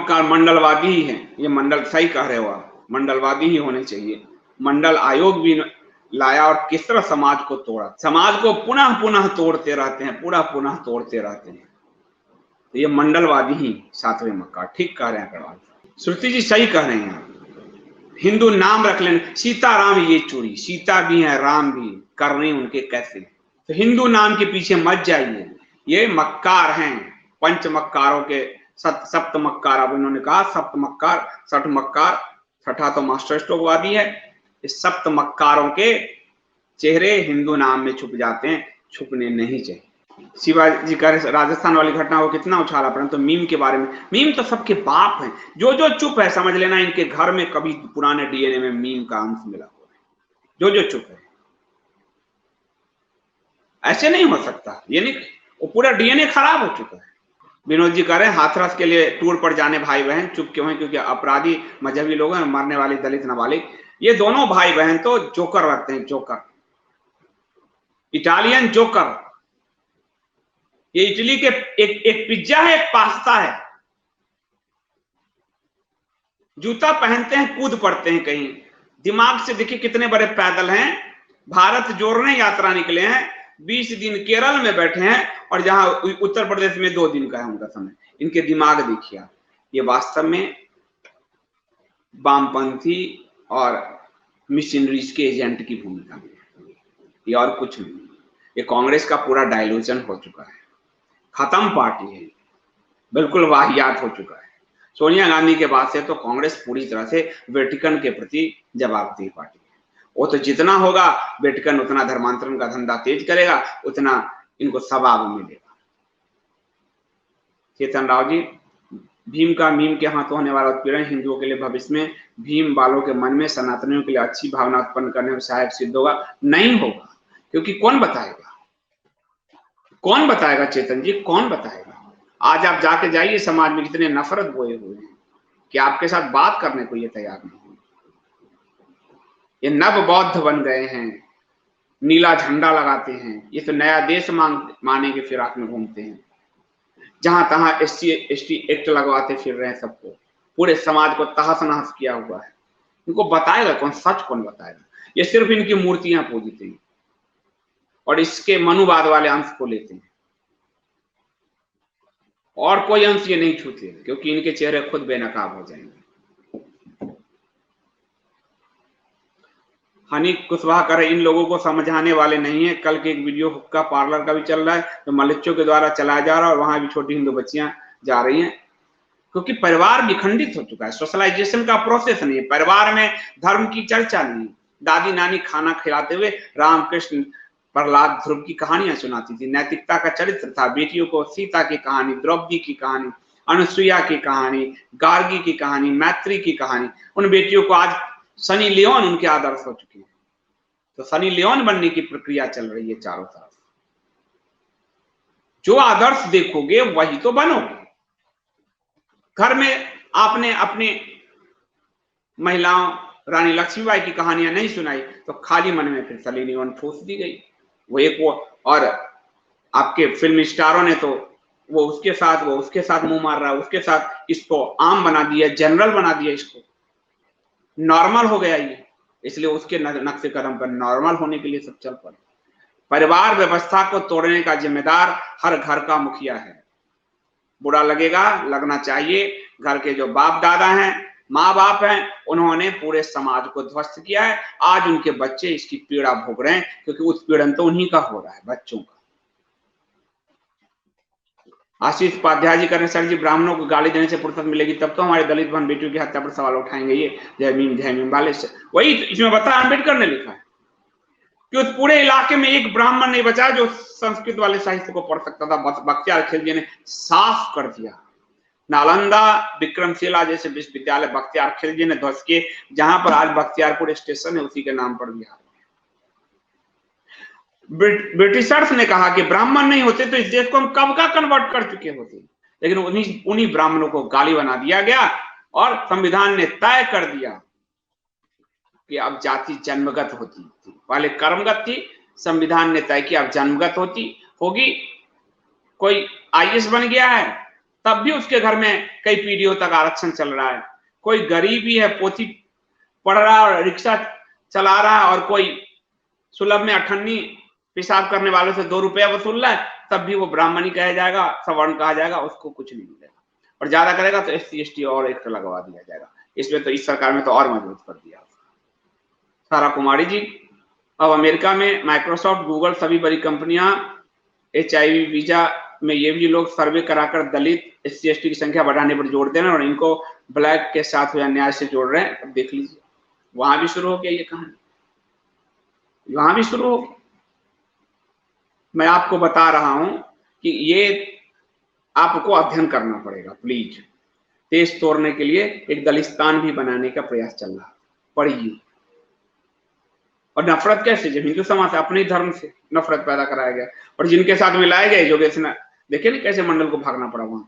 मक्कार मंडलवादी ही है। ये मंडल, सही कह रहे हो आप, मंडलवादी ही होने चाहिए। मंडल आयोग भी लाया और किस तरह समाज को तोड़ा, समाज को पुनः पुनः तोड़ते रहते हैं, पुनः तोड़ते रहते हैं। तो ये मंडलवादी ही सातवें मक्कार। ठीक कह रहे हैं अग्रवाल। श्रुति जी सही कह रहे हैं। हिंदू नाम रख लेना, सीताराम ये चोरी, सीता भी है राम भी, कर रहे उनके कैसे। तो हिंदू नाम के पीछे मत जाइए। ये मक्कार हैं, पंच मक्कारों के सप्त मक्कार। अब इन्होंने कहा सप्त मक्कार, सठ मक्कार, छठा तो मास्टर स्ट्रोकवादी है। इस सप्त मक्कारों के चेहरे हिंदू नाम में छुप जाते हैं, छुपने नहीं चाहिए। शिवाजी का राजस्थान वाली घटना को कितना उछाला, परंतु मीम के बारे में, मीम तो सबके बाप हैं। जो जो चुप है समझ लेना इनके घर में कभी पुराने डीएनए में मीम का अंश मिला हुआ है। जो जो चुप है, ऐसे नहीं हो सकता। ये नहीं, वो पूरा डीएनए खराब हो चुका है। विनोद जी कह रहे हैं हाथरस के लिए टूर पर जाने भाई बहन चुप क्यों हैं? क्योंकि अपराधी मजहबी लोग हैं, मरने वाली दलित नाबालिग। ये दोनों भाई बहन तो जोकर रखते हैं, जोकर, इटालियन जोकर। ये इटली के एक पिज्जा है, एक पास्ता है। जूता पहनते हैं, कूद पड़ते हैं कहीं। दिमाग से देखिए कितने बड़े पैदल हैं, भारत जोड़ने यात्रा निकले हैं, 20 दिन केरल में बैठे हैं और जहां उत्तर प्रदेश में 2 दिन का है उनका समय। इनके दिमाग देखिए। ये वास्तव में वामपंथी और मिशनरीज के एजेंट की भूमिका में, ये और कुछ नहीं। ये कांग्रेस का पूरा डायलूजन हो चुका है, खत्म पार्टी है, बिल्कुल वाहियात हो चुका है। सोनिया गांधी के बाद से तो कांग्रेस पूरी तरह से वेटिकन के प्रति जवाबदेही पार्टी है। वो तो जितना होगा वेटिकन उतना धर्मांतरण का धंधा तेज करेगा, उतना इनको सवाब मिलेगा। चेतन राव जी, भीम का मीम के हाथों होने वाला उत्पीड़न हिंदुओं के लिए भविष्य में भीम वालों के मन में सनातनियों के लिए अच्छी भावना उत्पन्न करने में सहायक सिद्ध होगा? नहीं होगा, क्योंकि कौन बताएगा, कौन बताएगा चेतन जी, कौन बताएगा? आज आप जाके जाइए समाज में कितने नफरत बोए हुए हैं कि आपके साथ बात करने को ये तैयार नहीं। ये नव बौद्ध बन गए हैं, नीला झंडा लगाते हैं, ये तो नया देश माने के फिराक में घूमते हैं, जहां तहां एसटी एक्ट लगवाते फिर रहे हैं सबको, पूरे समाज को तहस नहस किया हुआ है। इनको बताएगा कौन, सच कौन बताएगा? ये सिर्फ इनकी मूर्तियां पूजते हैं और इसके मनुवाद वाले अंश को लेते हैं, और कोई अंश ये नहीं छूते, क्योंकि इनके चेहरे खुद बेनकाब हो जाएंगे। हनी कुशवाहा करे इन लोगों को समझाने वाले नहीं है। कल के एक वीडियो हुक्का पार्लर का भी चल रहा है, जो मलिच्चों के द्वारा चलाया जा रहा है, और वहां भी छोटी हिंदू बच्चियां जा रही हैं, क्योंकि परिवार विखंडित हो चुका है। सोशलाइजेशन का प्रोसेस नहीं है, परिवार में धर्म की चर्चा नहीं। दादी नानी खाना खिलाते हुए रामकृष्ण प्रहलाद ध्रुव की कहानियां सुनाती थी, नैतिकता का चरित्र था। बेटियों को सीता की कहानी, द्रौपदी की कहानी, अनुसुईया की कहानी, गार्गी की कहानी, मैत्री की कहानी, उन बेटियों को आज सनी लियोन उनके आदर्श हो चुके हैं। तो सनी लियोन बनने की प्रक्रिया चल रही है चारों तरफ। जो आदर्श देखोगे वही तो बनोगे। घर में आपने अपनी महिलाओं, रानी लक्ष्मीबाई की कहानियां नहीं सुनाई, तो खाली मन में फिर सनी लियोन ठूस दी गई। वो एक वो, और आपके फिल्म स्टारों ने तो वो उसके साथ मुंह मार रहा है, उसके साथ इसको आम बना दिया, जनरल बना दिया, इसको नॉर्मल हो गया ये, इसलिए उसके नक्शे कदम पर नॉर्मल होने के लिए सब चल पड़े। परिवार व्यवस्था को तोड़ने का जिम्मेदार हर घर का मुखिया है। बुरा लगेगा, लगना चाहिए। घर के जो बाप दादा हैं, माँ बाप हैं, उन्होंने पूरे समाज को ध्वस्त किया है। आज उनके बच्चे इसकी पीड़ा भोग रहे हैं, क्योंकि उत्पीड़न तो उन्हीं का हो रहा है, बच्चों का। आशीष उपाध्याय जी करें, सर जी ब्राह्मणों को गाली देने से फुर्सत मिलेगी तब तो हमारे दलित बहन बेटियों की हत्या पर सवाल उठाएंगे ये जय भीम वाले से। वही इसमें बताया, अम्बेडकर ने लिखा है कि उस पूरे इलाके में एक ब्राह्मण नहीं बचा जो संस्कृत वाले साहित्य को पढ़ सकता था। बख्तियार खिलजी ने साफ कर दिया। नालंदा, विक्रमशिला जैसे विश्वविद्यालय बख्तियार खिलजी ने ध्वस्त किए, जहां पर आज बख्तियारपुर स्टेशन है उसी के नाम पर बिहार। ब्रिटिशर्स ने कहा कि ब्राह्मण नहीं होते तो इस देश को हम कब का कन्वर्ट कर चुके होते, लेकिन उन्हीं ब्राह्मणों को गाली बना दिया गया और संविधान ने तय कर दिया कि अब जाति जन्मगत होती थी, पहले कर्मगत थी। संविधान ने तय किया अब जन्मगत होगी। कोई आईएएस बन गया है, तब भी उसके घर में कई पीढ़ियों तक आरक्षण चल रहा है। कोई गरीब ही है, पोथी पढ़ रहा है और रिक्शा चला रहा है, और कोई सुलभ में अठन्नी पेशाब करने वालों से 2 रुपया वसूल रहा है, तब भी वो ब्राह्मणी कहा जाएगा, सवर्ण कहा जाएगा, उसको कुछ नहीं मिलेगा। और ज्यादा करेगा तो SC ST और एक लगवा दिया जाएगा। इसमें तो इस सरकार में तो और मजबूत कर दिया। सारा कुमारी जी, अब अमेरिका में माइक्रोसॉफ्ट, गूगल, सभी बड़ी कंपनियां HIV वीजा में ये भी लोग सर्वे कराकर दलित, SC ST की संख्या बढ़ाने पर जोर दे रहे हैं और इनको ब्लैक के साथ हुए अन्याय से जोड़ रहे हैं। अब देख लीजिए, वहां भी शुरू हो गया ये कहानी, वहां भी शुरू हो। मैं आपको बता रहा हूं कि ये आपको अध्ययन करना पड़ेगा प्लीज। देश तोड़ने के लिए एक दलिस्तान भी बनाने का प्रयास चल रहा है, पढ़िए। और नफरत कैसे, जब हिंदू समाज से, अपने धर्म से नफरत पैदा कराया गया, और जिनके साथ मिलाए गए योगेश ने, देखिए ना कैसे मंडल को भागना पड़ा वहां।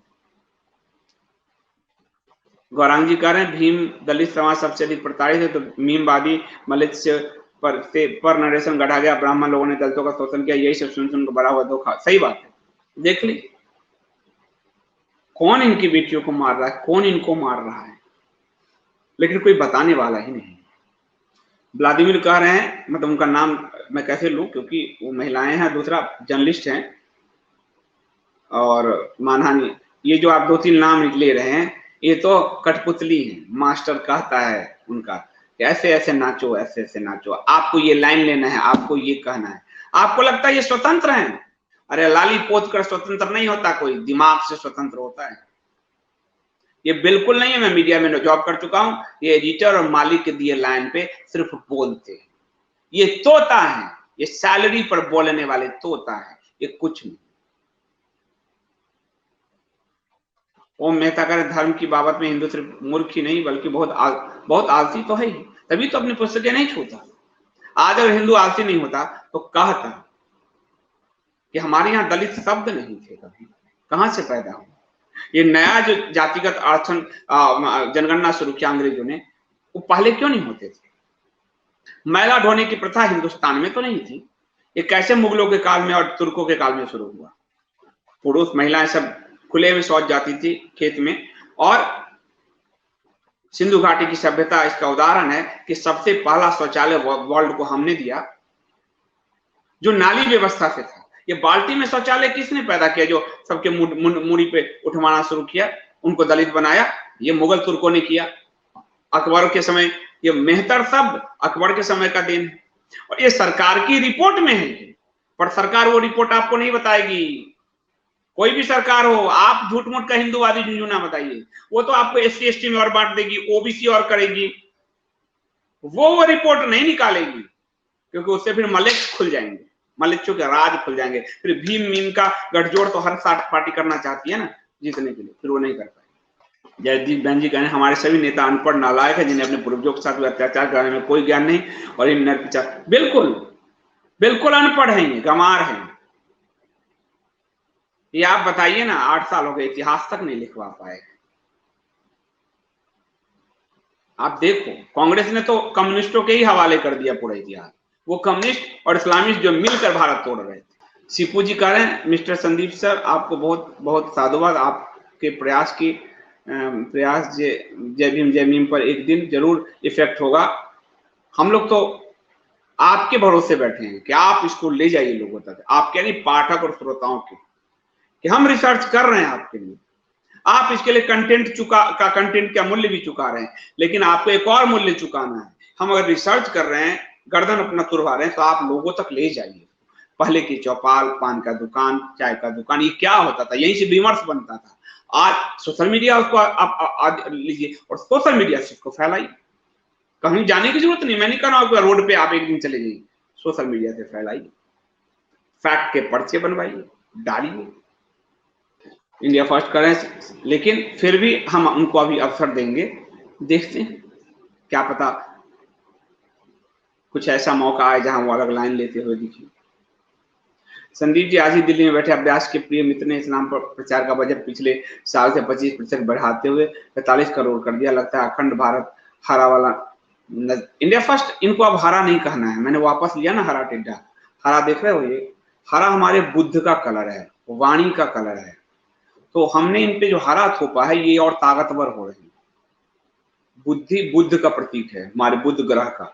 गौरांग जी कह रहे हैं भीम दलित समाज सबसे अधिक प्रताड़ित है, तो मीमवादी मलित्य पर नरेशन गढ़ा गया, ब्राह्मण लोगों ने दलितों का शोषण किया, यही सब सुन सुन को बड़ा हुआ धोखा। सही बात है, देख ली कौन इनकी बेटियों को मार रहा है, कौन इनको मार रहा है, लेकिन कोई बताने वाला ही नहीं। व्लादिमीर कह रहे हैं, मतलब उनका नाम मैं कैसे लूं, क्योंकि वो महिलाएं हैं, दूसरा जर्नलिस्ट हैं, और मानहानि, ये जो आप 2-3 नाम ले रहे हैं, ये तो कठपुतली है। मास्टर कहता है उनका ऐसे ऐसे नाचो, ऐसे ऐसे नाचो, आपको ये लाइन लेना है, आपको ये कहना है। आपको लगता है ये स्वतंत्र हैं? अरे लाली पोत कर स्वतंत्र नहीं होता कोई, दिमाग से स्वतंत्र होता है। ये बिल्कुल नहीं है। मैं मीडिया में जॉब कर चुका हूं, ये एडिटर और मालिक के दिए लाइन पे सिर्फ बोलते हैं। ये तोता है, ये सैलरी पर बोलने वाले तोता है, ये कुछ नहीं। ओम मेहता करें, धर्म की बाबत में हिंदू सिर्फ मूर्ख ही नहीं बल्कि बहुत आलसी तो है ही, तभी तो अपनी पुस्तकें नहीं छूता। आज अगर हिंदू आलसी नहीं होता तो कहता कि हमारे यहाँ दलित शब्द नहीं थे, कभी कहां से पैदा हुआ। ये नया जो जातिगत आरक्षण जनगणना शुरू किया अंग्रेजों ने, वो पहले क्यों नहीं होते थे? मैला ढोने की प्रथा हिंदुस्तान में तो नहीं थी, ये कैसे मुगलों के काल में और तुर्कों के काल में शुरू हुआ? पुरुष महिलाएं सब खुले में शौच जाती थी खेत में, और सिंधु घाटी की सभ्यता इसका उदाहरण है कि सबसे पहला शौचालय वर्ल्ड को हमने दिया जो नाली व्यवस्था से था। ये बाल्टी में शौचालय किसने पैदा किया, जो सबके मुड़ी पे उठवाना शुरू किया, उनको दलित बनाया? ये मुगल तुर्कों ने किया। अकबर के समय, ये मेहतर शब्द अकबर के समय का देन है, और ये सरकार की रिपोर्ट में है, पर सरकार वो रिपोर्ट आपको नहीं बताएगी। कोई भी सरकार हो, आप झूठ मूठ का हिंदूवादी झुंझुना बताइए, वो तो आपको SC ST में और बांट देगी, OBC और करेगी, वो रिपोर्ट नहीं निकालेगी, क्योंकि उससे फिर मलिक खुल जाएंगे, मलिच्यों के राज खुल जाएंगे। फिर भीम मीम का गठजोड़ तो हर पार्टी करना चाहती है ना जीतने के लिए, फिर वो नहीं कर पाएगी। जयदीप बहन जी कहने हमारे सभी नेता अनपढ़ नालायक है, जिन्हें अपने पूर्वजों के साथ अत्याचार करने में कोई ज्ञान नहीं, और इन नरपिचार बिल्कुल बिल्कुल अनपढ़ हैं, गंवार हैं। ये आप बताइए ना, 8 साल हो गए, इतिहास तक नहीं लिखवा पाए। आप देखो, कांग्रेस ने तो कम्युनिस्टों के ही हवाले कर दिया पूरा इतिहास। वो कम्युनिस्ट और इस्लामिस्ट जो मिलकर भारत तोड़ रहे थे। सीपू जी कह रहे हैं, मिस्टर संदीप सर आपको बहुत बहुत साधुवाद, आपके प्रयास की प्रयास जय भीम पर एक दिन जरूर इफेक्ट होगा। हम लोग तो आपके भरोसे बैठे हैं कि आप इसको ले जाइए लोगों तक, आपके नहीं पाठक और श्रोताओं के, कि हम रिसर्च कर रहे हैं आपके लिए। आप इसके लिए कंटेंट का मूल्य भी चुका रहे हैं, लेकिन आपको एक और मूल्य चुकाना है। हम अगर रिसर्च कर रहे हैं, गर्दन अपना तुड़वा रहे हैं, तो आप लोगों तक ले जाइए। पहले की चौपाल, पान का दुकान, चाय का दुकान, ये क्या होता था? यहीं से विमर्श बनता था। आज सोशल मीडिया, उसको आप लीजिए और सोशल मीडिया से उसको फैलाइए। कहीं जाने की जरूरत नहीं, मैं नहीं कह रहा हूं रोड पे आप एक दिन चले जाइए, सोशल मीडिया से फैलाइए, फैक्ट के पर्चे बनवाइए, डालिए, इंडिया फर्स्ट करें। लेकिन फिर भी हम उनको अभी अवसर देंगे, देखते हैं, क्या पता कुछ ऐसा मौका आए जहां वो अलग लाइन लेते हुए दिखे। संदीप जी, आज ही दिल्ली में बैठे अभ्यास के प्रिय मित्र ने इस्लाम पर प्रचार का बजट पिछले साल से 25% बढ़ाते हुए 45 करोड़ कर दिया। लगता है अखंड भारत हरा वाला इंडिया फर्स्ट, इनको अब हरा नहीं कहना है। मैंने वापस लिया ना हरा टिड्डा। हरा देख रहे हो, ये हरा हमारे बुद्ध का कलर है, वाणी का कलर है। तो हमने इन पे जो हरा थोपा है ये और ताकतवर हो रहे हैं। बुद्धि बुद्ध का प्रतीक है, हमारे बुद्ध ग्रह का।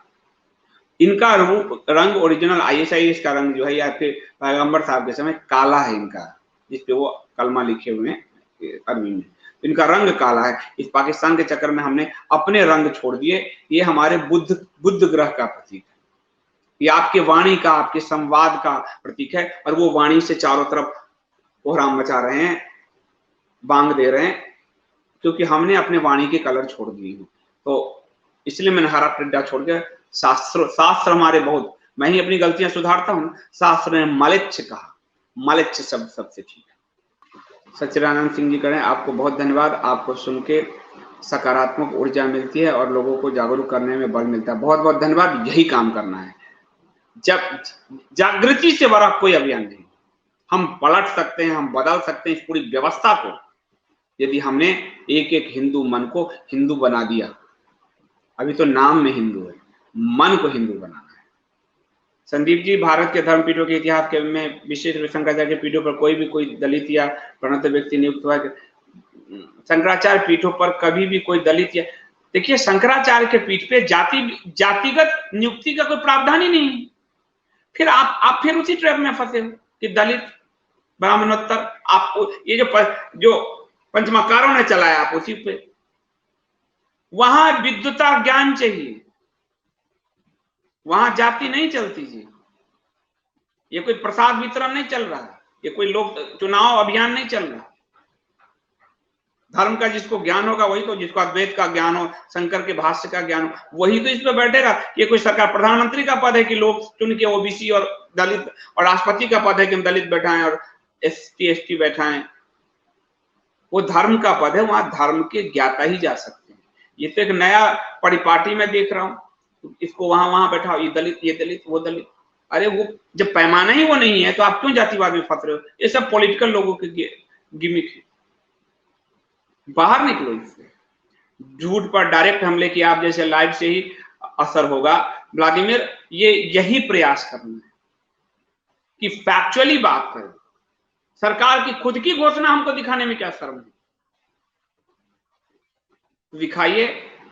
इनका रूप रंग ओरिजिनल ISIS का रंग जो है या फिर पैगंबर साहब के समय काला है इनका, जिसपे वो कलमा लिखे हुए हैं अरबी में। इनका रंग काला है। इस पाकिस्तान के चक्कर में हमने अपने रंग छोड़ दिए। ये हमारे बुद्ध ग्रह का प्रतीक है। ये आपके वाणी का, आपके संवाद का प्रतीक है, और वो वाणी से चारों तरफ कोहराम मचा रहे हैं, बांग दे रहे हैं, क्योंकि हमने अपने वाणी के कलर छोड़ दिए हैं। तो इसलिए मैंने हरा टिड्डा छोड़ के शास्त्र हमारे बहुत, मैं ही अपनी गलतियां सुधारता हूं, शास्त्र ने मलिच्छ कहा, मलिच्छ शब्द सबसे ठीक है। सच्चिदानंद सिंह जी करें, आपको बहुत धन्यवाद। आपको सुन के सकारात्मक ऊर्जा मिलती है और लोगों को जागरूक करने में बल मिलता है। बहुत बहुत धन्यवाद। यही काम करना है। जब जागृति से बड़ा कोई अभियान नहीं। हम पलट सकते हैं, हम बदल सकते हैं इस पूरी व्यवस्था को, यदि हमने एक एक हिंदू मन को हिंदू बना दिया। अभी तो नाम में हिंदू है, मन को हिंदू बनाना है। संदीप जी, भारत के धर्मपीठों के इतिहास के में विशेष रूप शंकराचार्य के पीठों पर कोई दलित या प्रणत व्यक्ति नियुक्त हुआ? शंकराचार्य पीठों पर कभी भी कोई दलित या, देखिए शंकराचार्य के पीठ पे जातिगत नियुक्ति का कोई प्रावधान ही नहीं। फिर आप फिर उसी ट्रैप में फंसे हो कि दलित ब्राह्मणोत्तर, आपको ये जो पंचमकारों ने चलाया आप उसी पे। वहां विद्वता ज्ञान चाहिए, वहां जाति नहीं चलती जी। ये कोई प्रसाद वितरण नहीं चल रहा, ये कोई लोक चुनाव अभियान नहीं चल रहा। धर्म का जिसको ज्ञान होगा वही तो, जिसको अद्वैत का ज्ञान हो, शंकर के भाष्य का ज्ञान हो, वही तो इस पे बैठेगा। ये कोई सरकार प्रधानमंत्री का पद है कि लोग चुन के ओबीसी और दलित, और राष्ट्रपति का पद है कि हम दलित बैठाएं और ST ST बैठाएं। वो धर्म का पद है, वहां धर्म के ज्ञाता ही जा सकते हैं। ये तो एक नया परिपाटी में देख रहा हूं, इसको वहां बैठाओ, ये दलित, ये दलित, वो दलित। अरे वो जब पैमाना ही वो नहीं है तो आप क्यों जातिवाद में फंस रहे हो? ये सब पॉलिटिकल लोगों के गिमिक है। बाहर निकलो इससे। झूठ पर डायरेक्ट हमले की आप जैसे लाइव से ही असर होगा। व्लादिमीर, यही प्रयास करना है कि फैक्चुअली बात करें। सरकार की खुद की घोषणा हमको दिखाने में क्या शर्म है? दिखाइए,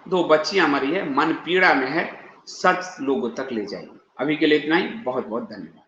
2 बच्चियां मरी है, मन पीड़ा में है, सच लोगों तक ले जाइए। अभी के लिए इतना ही, बहुत बहुत धन्यवाद।